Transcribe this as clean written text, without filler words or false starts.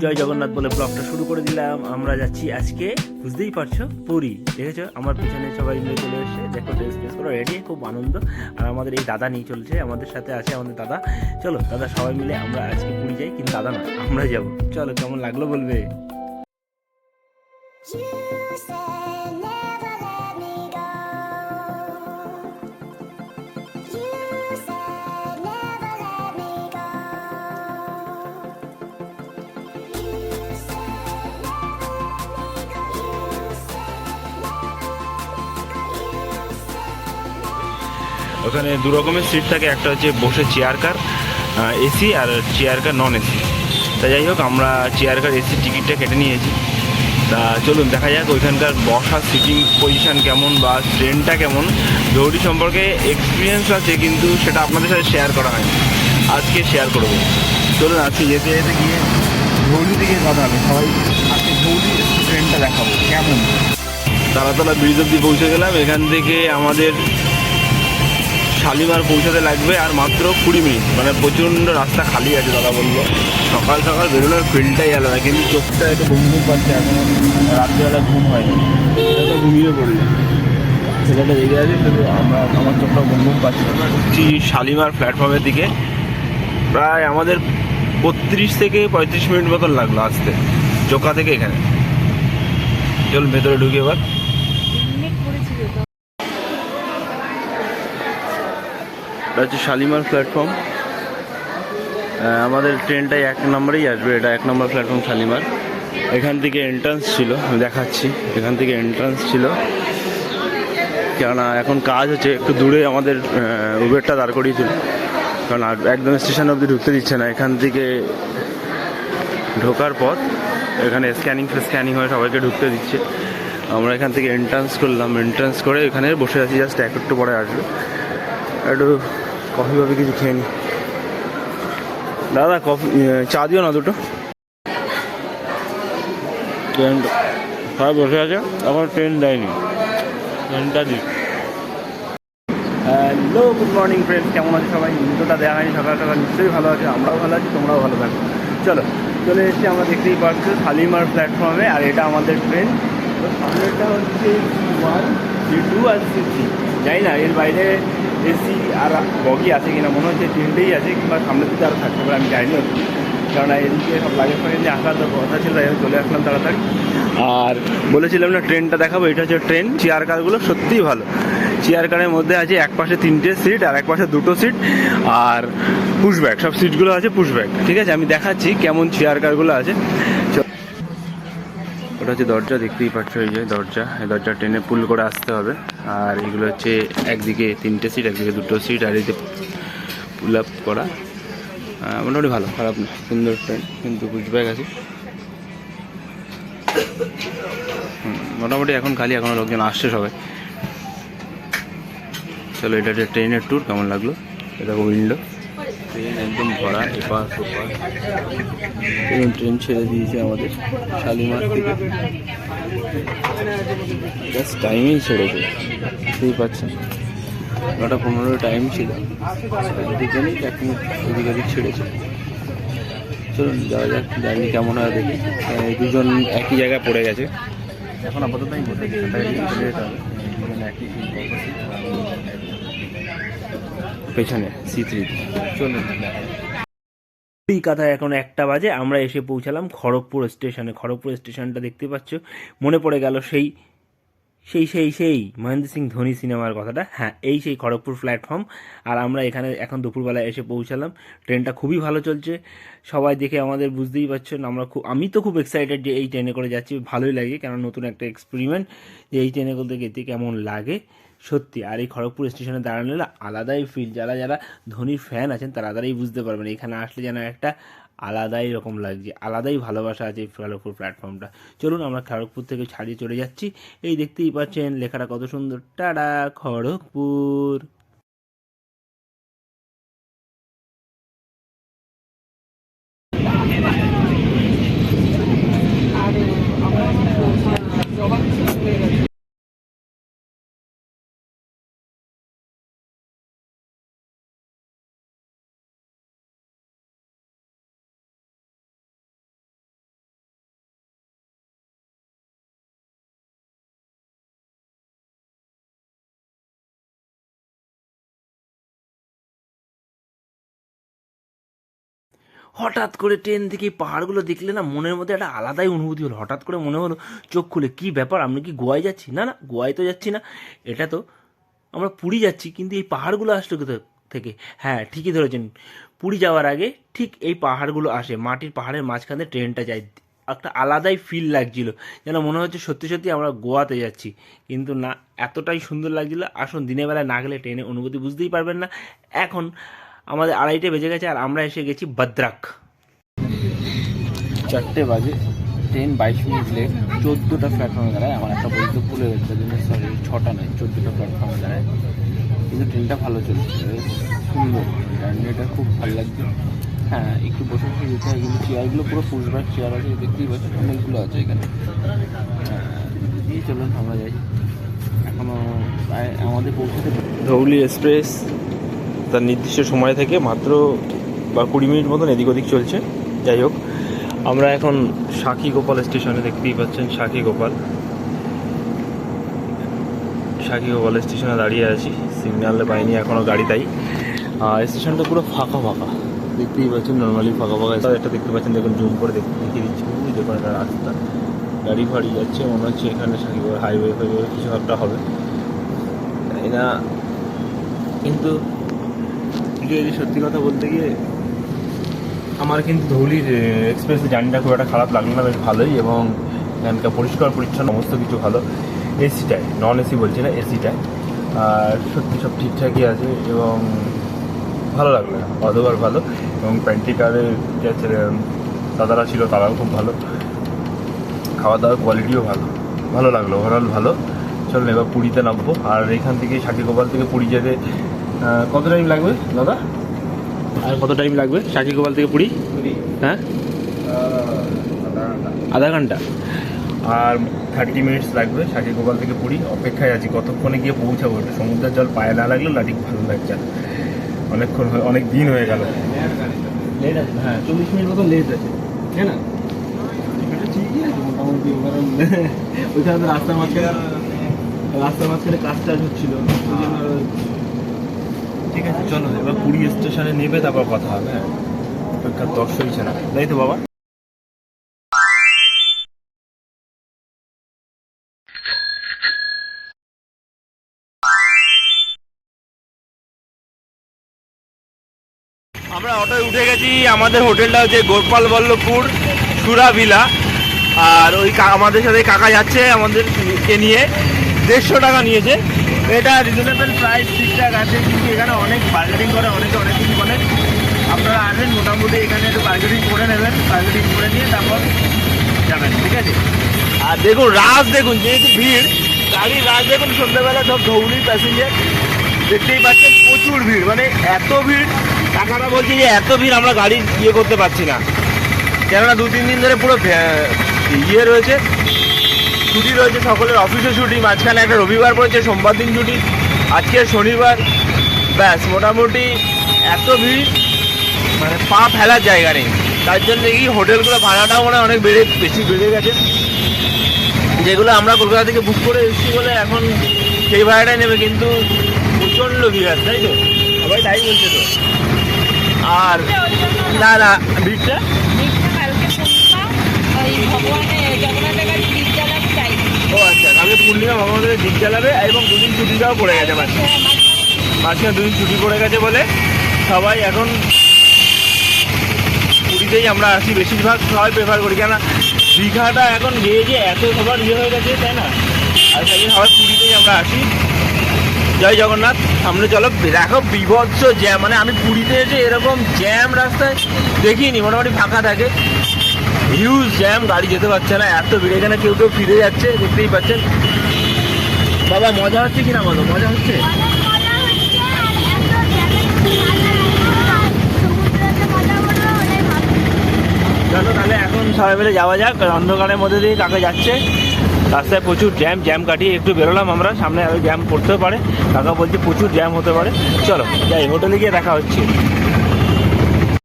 জয় জগন্নাথ বলে ব্লগটা শুরু করে দিলাম। আমরা যাচ্ছি আজকে, বুঝতেই পারছো, পুরী। দেখেছো আমার পিছনে সবাই মিলে চলে এসেছে, দেখো ড্রেস ট্রেস করে রেডি, খুব আনন্দ। আর আমাদের এই দাদা নিয়ে চলছে, আমাদের সাথে আছে আমাদের দাদা। চলো দাদা সবাই মিলে আমরা আজকে পুরী যাই, কিন্তু দাদা না, আমরা যাবো। চলো কেমন লাগলো বলবে। ওখানে দু রকমের সিট থাকে, একটা হচ্ছে বসে চেয়ার কার এসি, আর চেয়ার কার নন এসি। তা যাই হোক, আমরা চেয়ার কার এসি টিকিটটা কেটে নিয়েছি। তা চলুন দেখা যাক ওইখানকার বসা সিটিং পজিশান কেমন বা ট্রেনটা কেমন। দৌড়ি সম্পর্কে এক্সপিরিয়েন্স আছে, কিন্তু সেটা আপনাদের সাথে শেয়ার করা হয়নি, আজকে শেয়ার করবো। চলুন আজকে যেতে যেতে গিয়ে ধৌলি থেকে কথা হবে, সবাই আজকে ধৌলি ট্রেনটা দেখাবো কেমন। তারাতলা ব্রিজ অব্দি পৌঁছে গেলাম। এখান থেকে আমাদের শালিমার পৌঁছাতে লাগবে আর মাত্র 20 মিনিট। মানে প্রচণ্ড রাস্তা খালি আছে, দাদা বললো। সকাল সকাল বেরোনোর ফিল্ডটাই আলাদা, কিন্তু চোখটা একটু ঘুম ঘুম পাচ্ছে, এখন রাত্রিবেলা ঘুম হয়নি, সেটা তো ঘুমিয়ে পড়লো। ছেলেটা রেগে আছে, শুধু আমার চোখটা ঘুম ঘুম পাচ্ছে। শালিমার প্ল্যাটফর্মের দিকে প্রায় আমাদের 32 থেকে 35 মিনিট মতন লাগলো আসতে, চোকা থেকে এখানে। চল ভেতরে ঢুকে এবার। এটা হচ্ছে শালিমার প্ল্যাটফর্ম। আমাদের ট্রেনটাই 1 নম্বরেই আসবে, এটা 1 নম্বর প্ল্যাটফর্ম শালিমার। এখান থেকে এন্ট্রান্স ছিল, আমি দেখাচ্ছি, এখান থেকে এন্ট্রান্স ছিল। কেননা এখন কাজ হচ্ছে, একটু দূরে আমাদের উবেরটা দাঁড় করিয়েছিল, কারণ একদম স্টেশন অবধি ঢুকতে দিচ্ছে না। এখান থেকে ঢোকার পর এখানে স্ক্যানিং হয়ে সবাইকে ঢুকতে দিচ্ছে। আমরা এখান থেকে এন্ট্রান্স করলাম, এন্ট্রান্স করে এখানে বসে আছি, জাস্ট একটু পরে আসবে। একটু কফি ফফি কিছু খেয়ে নি। দাদা কফি চা দিও না দুটো। ট্রেন সবাই বসে আছে, এখন ট্রেন দেয়নি, ট্রেনটা দিই। হ্যালো, গুড মর্নিং ফ্রেন্ডস, কেমন আছে সবাই? ইন্ট্রোটা দেওয়া হয়নি, সকাল সকাল নিশ্চয়ই ভালো আছে, আমরাও ভালো আছি, তোমরাও ভালো থাকো। চলো চলে এসেছি, আমরা দেখতেই পাচ্ছি শালিমার প্ল্যাটফর্মে, আর এটা আমাদের ট্রেন। তো সামনেরটা হচ্ছে C1, C2 আর C3। জানি না এর বাইরে এসি আর বগি আছে কিনা, মনে হচ্ছে তিনটেই আছে, কিংবা সামনের দিকে আরও থাকতে পারে, আমি জানি না। কারণ এদিকে সব লাগেজ ফাগেজ নিয়ে আসার তো কথা ছিল, তাই চলে আসলাম তাড়াতাড়ি। আর বলেছিলাম না ট্রেনটা দেখাবো, এটা হচ্ছে ট্রেন। চেয়ার কারগুলো সত্যিই ভালো। চেয়ার কারের মধ্যে আছে এক পাশে 3টে সিট আর এক পাশে 2টো সিট, আর পুশব্যাক, সব সিটগুলো আছে পুশব্যাক। ঠিক আছে, আমি দেখাচ্ছি কেমন চেয়ার কারগুলো আছে। ওটা হচ্ছে দরজা, দেখতেই পাচ্ছ, এই যে দরজা, এই দরজা ট্রেনে পুল করে আসতে হবে। আর এগুলো হচ্ছে একদিকে 3টে সিট, একদিকে 2টো সিট, আর এই যে পুল আপ করা। মোটামুটি ভালো, খারাপ না, সুন্দর ট্রেন, কিন্তু পুশব্যাক আছে। মোটামুটি এখন খালি, এখনও লোকজন আসছে সবাই। চলো, এটা হচ্ছে ট্রেনের ট্যুর, কেমন লাগলো। এটা উইন্ডো, ট্রেন একদম ভরা, এপাশ ওপাশ। এবং ট্রেন ছেড়ে দিয়েছে আমাদের শালিমার থেকে, জাস্ট টাইমেই ছেড়েছে, বুঝতেই পারছেন। 9:15 টাইম ছিল, এদিকে নেই, 1 মিনিট এদিক ওদিক ছেড়েছে। চলুন যাওয়া যাক, জার্নি কেমন হয় দেখি। দুজন একই জায়গায় পড়ে গেছে, এখন আপাতত আমি বসে চলে যেতে হবে। একই পেছনে C3। চলুন। কলকাতায় এখন 1টা বাজে, আমরা এসে পৌঁছালাম খড়গপুর স্টেশনে। খড়গপুর স্টেশনটা দেখতে পাচ্ছ, মনে পড়ে গেল সেই সেই সেই সেই মহেন্দ্র সিং ধোনি সিনেমার কথাটা। হ্যাঁ, এই সেই খড়গপুর প্ল্যাটফর্ম। আর আমরা এখানে এখন দুপুরবেলায় এসে পৌঁছালাম। ট্রেনটা খুবই ভালো চলছে, সবাই দেখে আমাদের বুঝতেই পারছেন। আমি তো খুব এক্সাইটেড যে এই ট্রেনে করে যাচ্ছি, ভালোই লাগে, কারণ নতুন একটা এক্সপেরিমেন্ট যে এই ট্রেনে করতে গেতে কেমন লাগে সত্যি। আর এই খড়গপুর স্টেশনে দাঁড়ালে আলাদাই ফিল, যারা যারা ধোনির ফ্যান আছেন তারা তারাই বুঝতে পারবেন, এখানে আসলে যেন একটা আলাদাই রকম লাগছে, আলাদাই ভালোবাসা আছে এই খড়গপুর প্ল্যাটফর্মটা। চলুন আমরা খড়গপুর থেকে ছাড়িয়ে চলে যাচ্ছি। এই দেখতেই পাচ্ছেন লেখাটা কত সুন্দর, টাটা খড়গপুর। হঠাৎ করে ট্রেন থেকে এই পাহাড়গুলো দেখলে না মনের মধ্যে একটা আলাদাই অনুভূতি হলো। হঠাৎ করে মনে হলো চোখ খুলে, কী ব্যাপার, আমরা কি গোয়ায় যাচ্ছি? না না, গোয়ায় তো যাচ্ছি না, এটা তো আমরা পুরী যাচ্ছি। কিন্তু এই পাহাড়গুলো আসলো কোথা থেকে? হ্যাঁ, ঠিকই ধরেছেন, পুরী যাওয়ার আগে ঠিক এই পাহাড়গুলো আসে, মাটির পাহাড়ের মাঝখানে ট্রেনটা যায়। একটা আলাদাই ফিল লাগছিল, যেন মনে হচ্ছে সত্যি সত্যি আমরা গোয়াতে যাচ্ছি। কিন্তু না, এতটাই সুন্দর লাগছিল। আসুন, দিনের বেলায় না গেলে ট্রেনের অনুভূতি বুঝতেই পারবেন না। এখন আমাদের 2:30 বেজে গেছে আর আমরা এসে গেছি ভদ্রাক। 4টে বাজে, ট্রেন 22 মিনিট লেট, 14টা প্ল্যাটফর্মে দাঁড়ায়। আমার একটা বই তো ভুলে গেছে, সরি, 6টা নয় 14টা প্ল্যাটফর্মে দাঁড়ায়। কিন্তু ট্রেনটা ভালো চলছে, সুন্দর, জার্নিটা খুব ভালো লাগছে। হ্যাঁ, একটু বসে বসে যেতে হয়, কিন্তু চেয়ারগুলো পুরো পুশব্যাক চেয়ার আছে, দেখতেই পাচ্ছেন অনেকগুলো আছে এখানে। দিয়ে চলুন আমরা যাই। এখনও প্রায় আমাদের পৌঁছাতে ধৌলি এক্সপ্রেস তার নির্দিষ্ট সময় থেকে মাত্র 20 মিনিট মতন এদিক ওদিক চলছে। যাই হোক, আমরা এখন সাক্ষীগোপাল স্টেশনে, দেখতেই পাচ্ছেন সাক্ষীগোপাল স্টেশনে দাঁড়িয়ে আছি। সিগন্যালে পাইনি এখনও গাড়ি, তাই স্টেশনটা পুরো ফাঁকা ফাঁকা, দেখতেই পাচ্ছেন, নর্মালি ফাঁকা ফাঁকা। এটা দেখতে পাচ্ছেন, দেখুন জুম করে দেখিয়ে দিচ্ছি, দেখুন একটা রাস্তা, গাড়ি ফাড়ি যাচ্ছে, মনে হচ্ছে এখানে সাক্ষীগোপাল হাইওয়ে ফাইওয়ে কিছু একটা হবে, তাই না? কিন্তু সত্যি কথা বলতে গিয়ে আমার কিন্তু ধৌলির এক্সপ্রেস জার্নিটা খুব একটা খারাপ লাগলো না, বেশ ভালোই। এবং এখানকার পরিষ্কার পরিচ্ছন্ন সমস্ত কিছু ভালো। এসিটায়, নন এসি বলছি না, এসিটায় আর সত্যি সব ঠিকঠাকই আছে এবং ভালো লাগলো, অতবার ভালো। এবং প্যান্টিকারের যে দাদারা ছিল তারাও খুব ভালো, খাওয়া দাওয়ার কোয়ালিটিও ভালো লাগলো, ওভারঅল ভালো। চলুন এবার পুরীতে নামবো। আর এখান থেকে সাক্ষীগোপাল থেকে পুরী যেতে কত টাইম লাগবে দাদা? আর কত টাইম লাগবে সাক্ষীগোপাল থেকে পুরী? হ্যাঁ, আধা ঘন্টা আর 30 মিনিটস লাগবে সাক্ষীগোপাল থেকে পুরী। অপেক্ষায় আছি কতক্ষণে গিয়ে পৌঁছাবো। একটু সমুদ্রের জল পায়ে না লাগলেও না ঠিক ভালো লাগছে, অনেকক্ষণ অনেক দিন হয়ে গেল। লেট আছে, হ্যাঁ 40 মিনিট মতো লেট আছে, হ্যাঁ না? ঠিকই আছে মোটামুটি, কারণ ওইখানে তো রাস্তার মাঝখানে কাজ টাজ হচ্ছিল। ঠিক আছে, চলো এবার পুরী স্টেশনে নেবে, তারপর কথা হবে। হ্যাঁ, অপেক্ষার দর্শ হয়েছে না, তাই তো বাবা? আমরা অটোয় উঠে গেছি। আমাদের হোটেলটা হচ্ছে গোপাল বল্লভপুর সুরাভিলা। আর ওই আমাদের সাথে কাকা যাচ্ছে আমাদেরকে নিয়ে, 150 টাকা নিয়েছে। এটা রিজনেবল প্রাইস, ঠিকঠাক আছে, কিন্তু এখানে অনেক বার্গেনিং করে, অনেকে অনেক কিছু বলে। আপনারা আসেন, মোটামুটি এখানে একটু বার্গেনিং করে নেবেন, বার্গেনিং করে নিয়ে তারপর যাবেন, ঠিক আছে? আর দেখুন রাশ, দেখুন যেহেতু ভিড়, গাড়ির রাশ দেখুন, সন্ধ্যাবেলা সব ধৌলি প্যাসেঞ্জার, দেখতেই পাচ্ছেন প্রচুর ভিড়, মানে এত ভিড়। টাকাটা বলছি যে এত ভিড় আমরা গাড়ি করতে পারছি না, কেননা 2-3 দিন ধরে পুরো রয়েছে, ছুটি রয়েছে, সকলের অফিসে ছুটি, মাঝখানে একটা রবিবার পড়েছে, সোমবার দিন ছুটি, আজকে শনিবার, ব্যাস মোটামুটি এত ভিড়, মানে পা ফেলার জায়গা নেই। তার জন্য এই হোটেলগুলো ভাড়াটাও মানে অনেক বেশি বেড়ে গেছে। যেগুলো আমরা কলকাতা থেকে বুক করে এসেছি বলে এখন সেই ভাড়াটাই নেবে, কিন্তু প্রচণ্ড ভিড় আছে, তাই তো সবাই তাই বলছে তো। আর না ভিড়টা ও আচ্ছা, কালকে পূর্ণিমা ভগবানের দীপ জ্বালাবে এবং 2 দিন ছুটিটাও পড়ে গেছে, মাঝখানে 2 দিন ছুটি পড়ে গেছে বলে সবাই এখন পুরীতেই আমরা আসি, বেশিরভাগ সবাই প্রেফার করি, কেন দীঘাটা এখন গিয়ে এত সবার হয়ে গেছে, তাই না? আর সেই সবাই পুরীতেই আমরা আসি। জয় জগন্নাথ। সামনে চলো, দেখো বিভৎস জ্যাম, মানে আমি পুরীতে এসে এরকম জ্যাম রাস্তায় দেখিনি, মোটামুটি ফাঁকা থাকে, হিউজ জ্যাম, গাড়ি যেতে পারছে না, এত ভিড়। এখানে কেউ ফিরে যাচ্ছে, দেখতেই পাচ্ছেন। বাবা মজা হচ্ছে কিনা বলো? মজা হচ্ছে? চলো তাহলে এখন সবাই মিলে যাওয়া যাক। অন্ধকারের মধ্যে দিয়ে কাকা যাচ্ছে, রাস্তায় প্রচুর জ্যাম কাটিয়ে একটু বেরোলাম আমরা, সামনে আরও জ্যাম পড়তেও পারে, কাকা বলছে প্রচুর জ্যাম হতে পারে। চলো যাই, হোটেলে গিয়ে দেখা হচ্ছে।